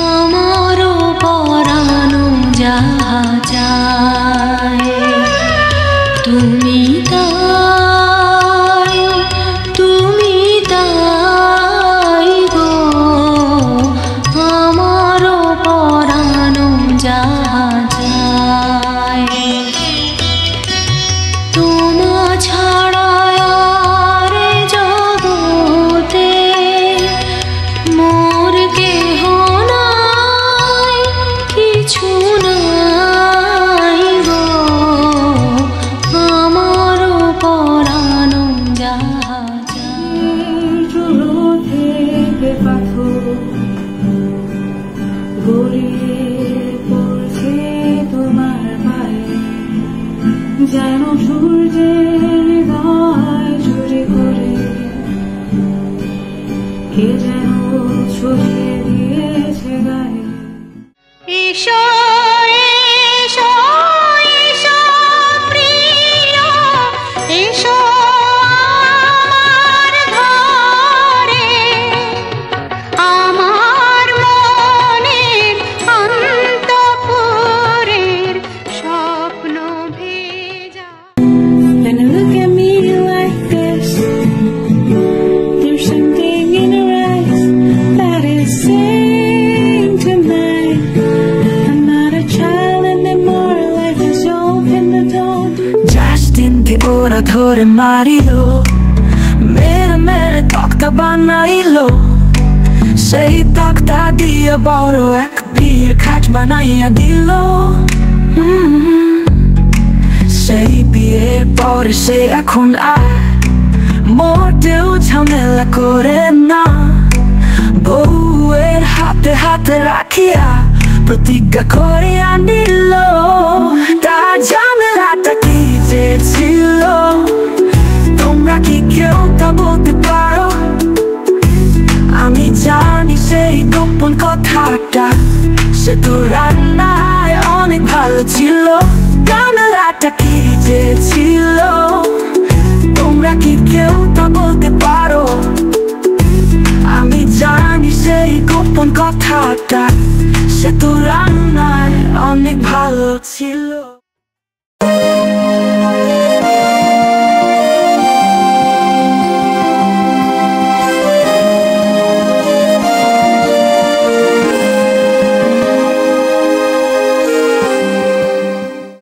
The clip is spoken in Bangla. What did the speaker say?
আমারও পরানো যাহা চায় তুমি তাই, তুমি তাই গো। আমারও পরানো যাহা চায় তোমা ছাড়া আর জগতে মোর কেহ নাই, কিছু নাই গো। আমারও পরানো যাহা থেকে পাথর গড়িয়ে পড়ছে তোমার পায়ে, যেন সূর্যের গায়ে চুরি করে কে যেন ছড়িয়ে দিয়েছে গায়ে। এসো এসো এসো প্রিয়, এসো আমার ঘরে, আমার মনের অন্তঃপুরের স্বপ্ন ভেজা। When you look at me like this, there's something in your eyes that is saying tonight, I'm not a child anymore, life has opened the door. Justinকে ওরা ধরে মারিল, মেরে মেরে তক্তা বানাইল, সেই তক্তা দিয়ে বড় এক বিয়ের খাট বানাইয়া দিল। সেই বিয়ের পরে সে এখন আর মোটেও ঝামেলা করে না, বউয়ের হাতে হাতে রাখিয়া প্রতিজ্ঞা করিয়া নিল। তার ঝামেলাটা কি যে ছিল, তোমরা কি কেউ তা বলতে পারো? আমি জানি সেই গোপন কথাটা, সে তো রান্নায় অনেক ভালো ছিল। ঝামেলাটা কি যে ছিল, তোমরা কি কেউ তা বলতে পারো? আমি জানি সেই গোপন কথাটা, সে তো রান্নায় অনেক ভালো ছিল।